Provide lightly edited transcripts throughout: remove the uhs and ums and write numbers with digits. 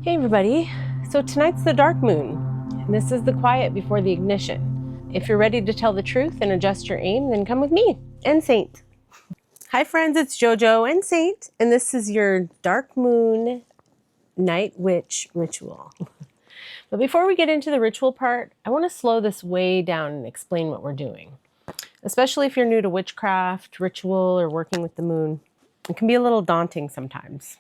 Hey everybody, so tonight's the dark moon, and this is the quiet before the ignition. If you're ready to tell the truth and adjust your aim, then come with me and Saint. Hi friends, it's Jojo and Saint, and this is your dark moon night witch ritual. But before we get into the ritual part, I want to slow this way down and explain what we're doing. Especially if you're new to witchcraft, ritual, or working with the moon. It can be a little daunting sometimes.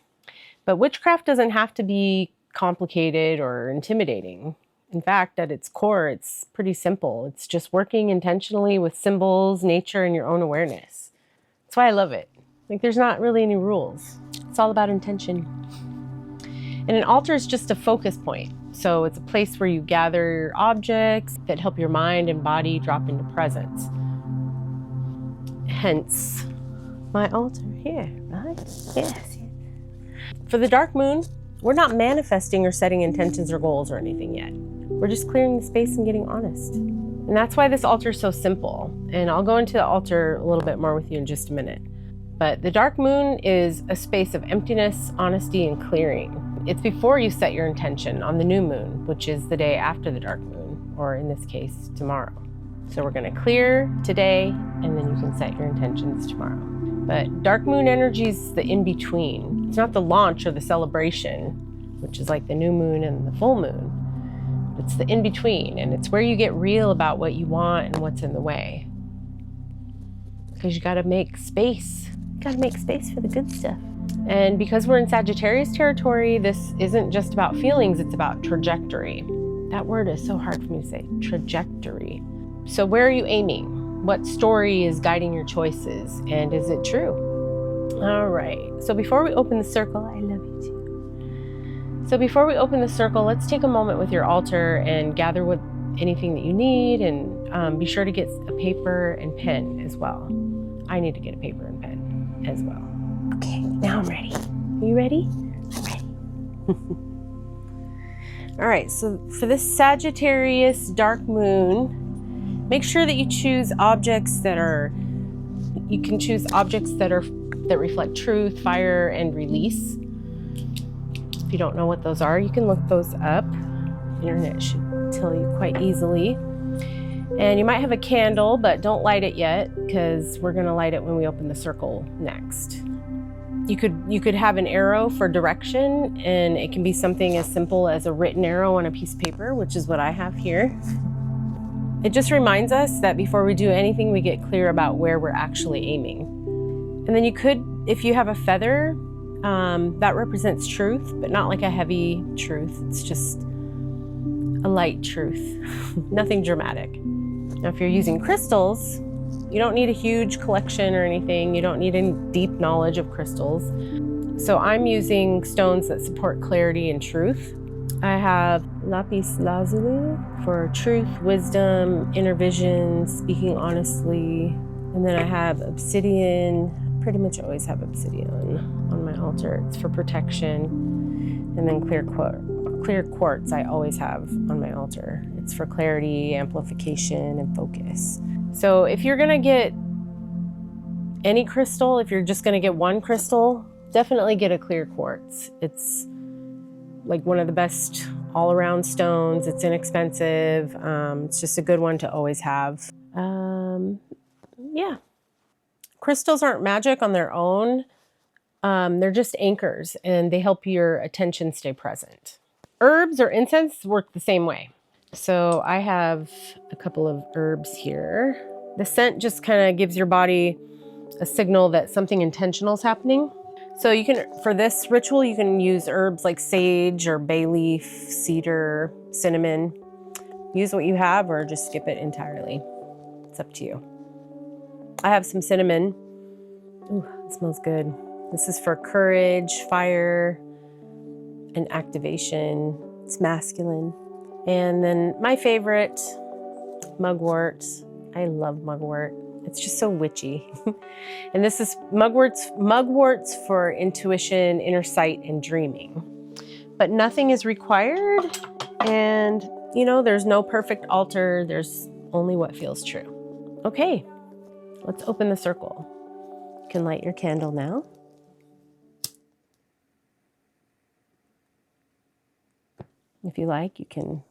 But witchcraft doesn't have to be complicated or intimidating. In fact, at its core, it's pretty simple. It's just working intentionally with symbols, nature, and your own awareness. That's why I love it. Like, there's not really any rules. It's all about intention. And an altar is just a focus point. So it's a place where you gather objects that help your mind and body drop into presence. Hence, my altar here, right? Yes. For the dark moon, we're not manifesting or setting intentions or goals or anything yet. We're just clearing the space and getting honest. And that's why this altar is so simple. And I'll go into the altar a little bit more with you in just a minute. But the dark moon is a space of emptiness, honesty, and clearing. It's before you set your intention on the new moon, which is the day after the dark moon, or in this case, tomorrow. So we're gonna clear today, and then you can set your intentions tomorrow. But dark moon energy is the in-between. It's not the launch or the celebration, which is like the new moon and the full moon. It's the in-between, and it's where you get real about what you want and what's in the way. Because you gotta make space. You gotta make space for the good stuff. And because we're in Sagittarius territory, this isn't just about feelings, it's about trajectory. That word is so hard for me to say, trajectory. So where are you aiming? What story is guiding your choices, and is it true? All right, so before we open the circle, I love you too. So before we open the circle, let's take a moment with your altar and gather with anything that you need, and be sure to get a paper and pen as well. I need to get a paper and pen as well. Okay, now I'm ready. Are you ready? I'm ready. All right, so for this Sagittarius dark moon, make sure that you choose objects that reflect truth, fire, and release. If you don't know what those are, you can look those up. The internet should tell you quite easily. And you might have a candle, but don't light it yet, because we're gonna light it when we open the circle next. You could have an arrow for direction, and it can be something as simple as a written arrow on a piece of paper, which is what I have here. It just reminds us that before we do anything, we get clear about where we're actually aiming. And then you could, if you have a feather, that represents truth, but not like a heavy truth. It's just a light truth, nothing dramatic. Now, if you're using crystals, you don't need a huge collection or anything. You don't need any deep knowledge of crystals. So I'm using stones that support clarity and truth. I have lapis lazuli for truth, wisdom, inner vision, speaking honestly. And then I have obsidian. Pretty much always have obsidian on my altar. It's for protection. And then clear quartz I always have on my altar. It's for clarity, amplification, and focus. So if you're gonna get any crystal, if you're just gonna get one crystal, definitely get a clear quartz. It's like one of the best all-around stones. It's inexpensive. It's just a good one to always have. Yeah. Crystals aren't magic on their own. They're just anchors, and they help your attention stay present. Herbs or incense work the same way. So I have a couple of herbs here. The scent just kind of gives your body a signal that something intentional is happening. So you can, for this ritual, you can use herbs like sage or bay leaf, cedar, cinnamon. Use what you have or just skip it entirely. It's up to you. I have some cinnamon. Ooh, it smells good. This is for courage, fire, and activation. It's masculine. And then my favorite, mugwort. I love mugwort. It's just so witchy. And this is mugworts for intuition, inner sight, and dreaming. But nothing is required. And, you know, there's no perfect altar. There's only what feels true. Okay, let's open the circle. You can light your candle now. If you like, you can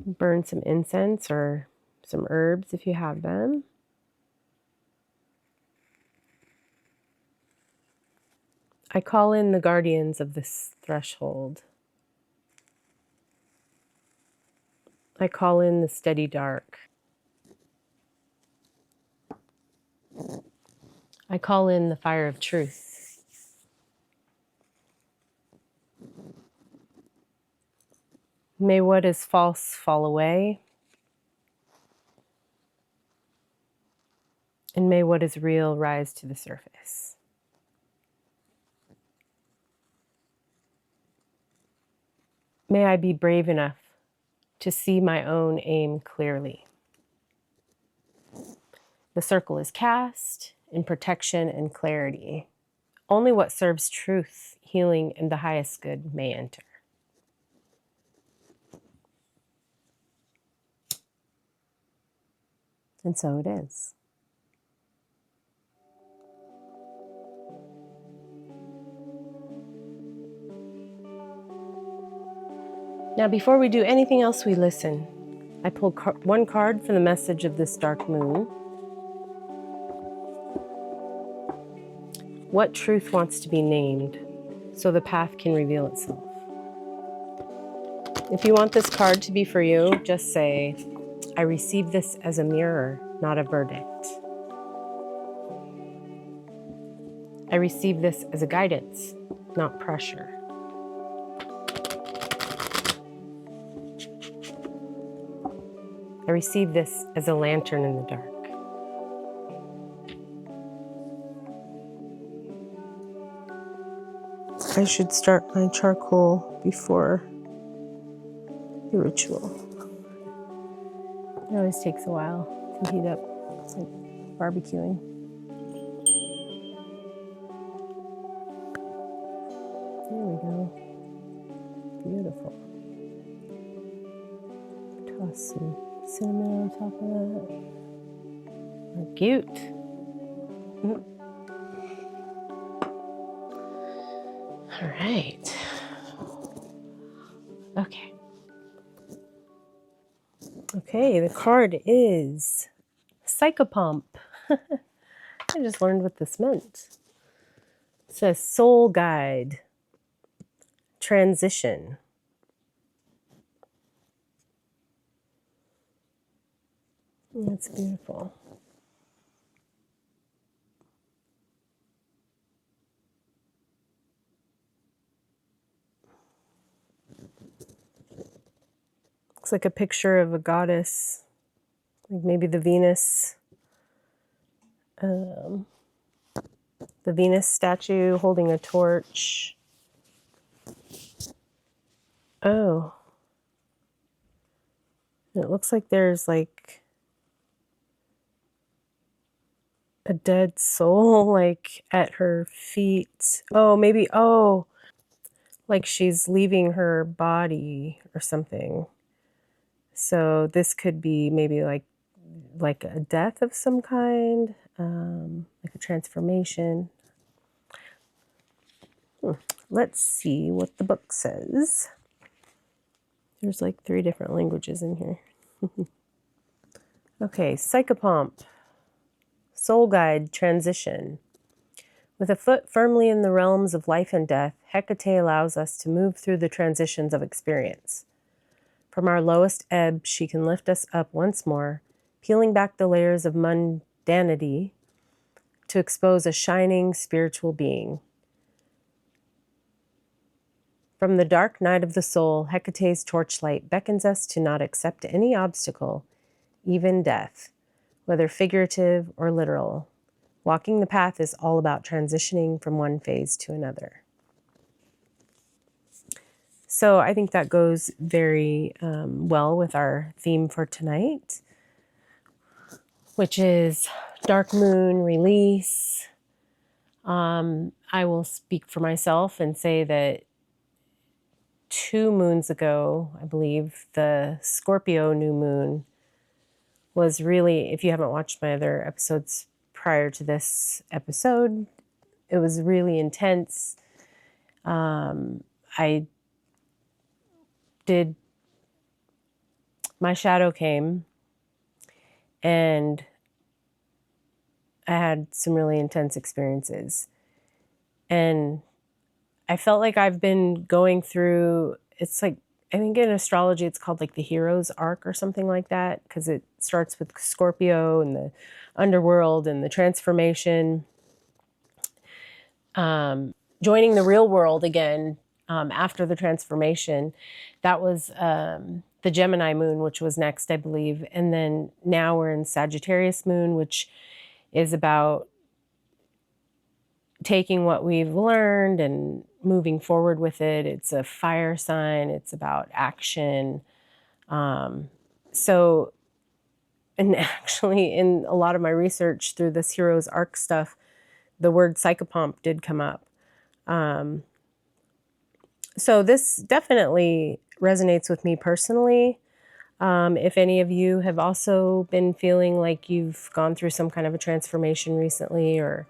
burn some incense or some herbs if you have them. I call in the guardians of this threshold. I call in the steady dark. I call in the fire of truth. May what is false fall away, and may what is real rise to the surface. May I be brave enough to see my own aim clearly. The circle is cast in protection and clarity. Only what serves truth, healing, and the highest good may enter. And so it is. Now, before we do anything else, we listen. I pull one card for the message of this dark moon. What truth wants to be named so the path can reveal itself? If you want this card to be for you, just say, I receive this as a mirror, not a verdict. I receive this as a guidance, not pressure. I receive this as a lantern in the dark. I should start my charcoal before the ritual. It always takes a while to heat up. It's like barbecuing. There we go. Beautiful. Toss some cinnamon on top of that. Cute. All right. Okay. Okay, the card is Psychopomp. I just learned what this meant. It says Soul Guide, Transition. That's beautiful. Looks like a picture of a goddess, like maybe the Venus statue holding a torch. Oh. It looks like there's like a dead soul like at her feet. Oh, maybe, like she's leaving her body or something. So this could be maybe like a death of some kind, like a transformation. Let's see what the book says. There's like 3 different languages in here. Okay, Psychopomp, Soul Guide, Transition. With a foot firmly in the realms of life and death, Hecate allows us to move through the transitions of experience. From our lowest ebb, she can lift us up once more, peeling back the layers of mundanity to expose a shining spiritual being. From the dark night of the soul, Hecate's torchlight beckons us to not accept any obstacle, even death, whether figurative or literal. Walking the path is all about transitioning from one phase to another. So I think that goes very well with our theme for tonight, which is dark moon release. I will speak for myself and say that 2 moons ago, I believe, the Scorpio new moon was really, if you haven't watched my other episodes prior to this episode, it was really intense. I my shadow came, and I had some really intense experiences. And I felt like I've been going through, it's like, I think in astrology, it's called like the hero's arc or something like that, because it starts with Scorpio and the underworld and the transformation, joining the real world again after the transformation. That was the Gemini moon, which was next, I believe. And then now we're in Sagittarius moon, which is about taking what we've learned and moving forward with it. It's a fire sign. It's about action. So, and actually in a lot of my research through this hero's arc stuff, the word psychopomp did come up. So this definitely resonates with me personally. If any of you have also been feeling like you've gone through some kind of a transformation recently, or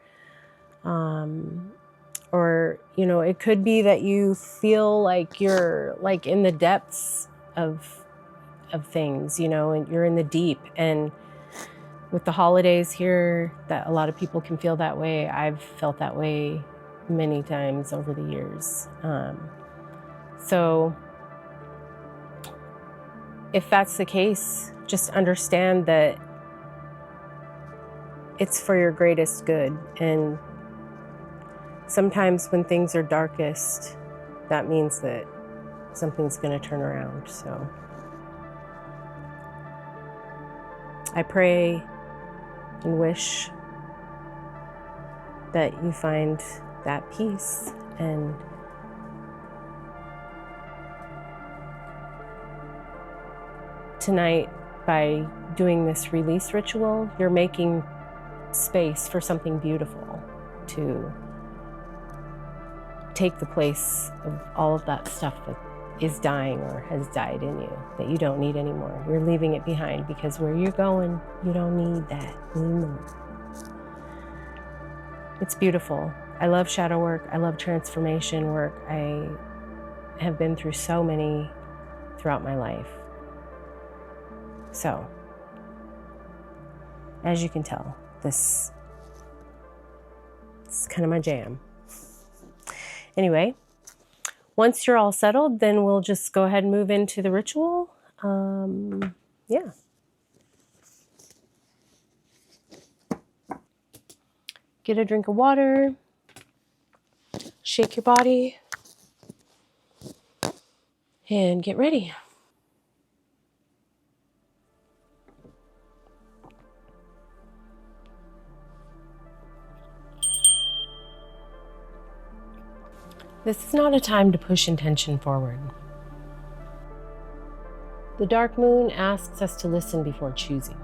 you know, it could be that you feel like you're like in the depths of things, you know, and you're in the deep. And with the holidays here, that a lot of people can feel that way. I've felt that way many times over the years. So if that's the case, just understand that it's for your greatest good. And sometimes when things are darkest, that means that something's going to turn around. So I pray and wish that you find that peace. And tonight, by doing this release ritual, you're making space for something beautiful to take the place of all of that stuff that is dying or has died in you, that you don't need anymore. You're leaving it behind, because where you're going, you don't need that anymore. It's beautiful. I love shadow work. I love transformation work. I have been through so many throughout my life. So, as you can tell, this is kind of my jam. Anyway, once you're all settled, then we'll just go ahead and move into the ritual. Yeah. Get a drink of water, shake your body, and get ready. This is not a time to push intention forward. The dark moon asks us to listen before choosing.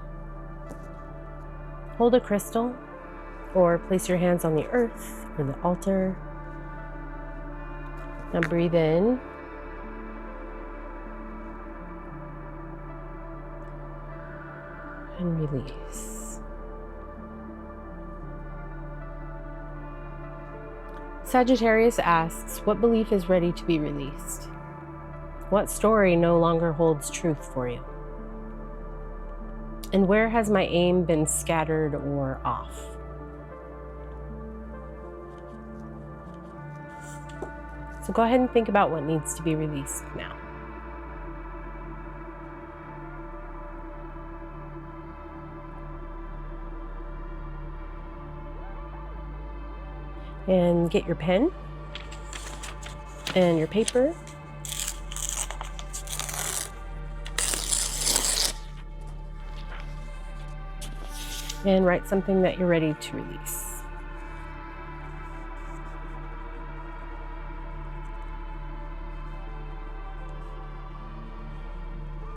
Hold a crystal, or place your hands on the earth or the altar. Now breathe in. And release. Sagittarius asks, what belief is ready to be released? What story no longer holds truth for you? And where has my aim been scattered or off? So go ahead and think about what needs to be released now. And get your pen and your paper. And write something that you're ready to release.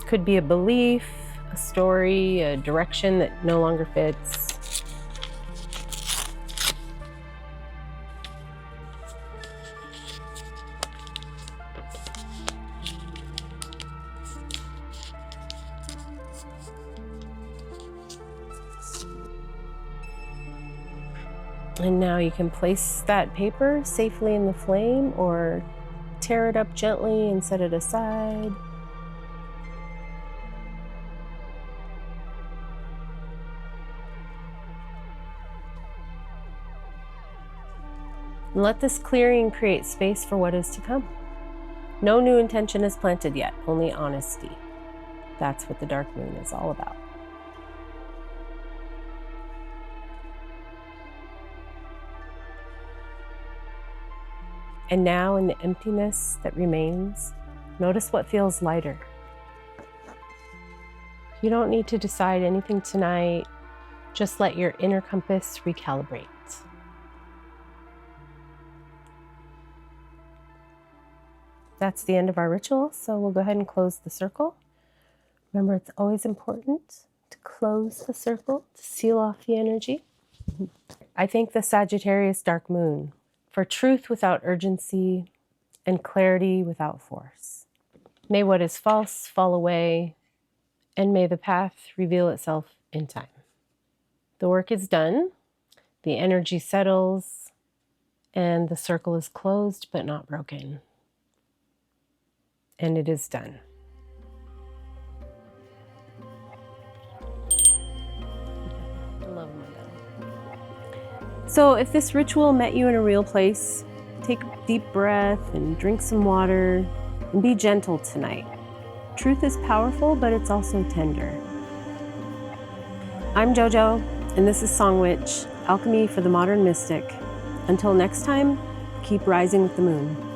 Could be a belief, a story, a direction that no longer fits. And now you can place that paper safely in the flame, or tear it up gently and set it aside. And let this clearing create space for what is to come. No new intention is planted yet, only honesty. That's what the dark moon is all about. And now, in the emptiness that remains, notice what feels lighter. You don't need to decide anything tonight. Just let your inner compass recalibrate. That's the end of our ritual, so we'll go ahead and close the circle. Remember, it's always important to close the circle, to seal off the energy. I thank the Sagittarius dark moon for truth without urgency and clarity without force. May what is false fall away, and may the path reveal itself in time. The work is done, the energy settles, and the circle is closed but not broken. And it is done. I love my bell. So if this ritual met you in a real place, take a deep breath and drink some water and be gentle tonight. Truth is powerful, but it's also tender. I'm Jojo, and this is Song Witch, Alchemy for the Modern Mystic. Until next time, keep rising with the moon.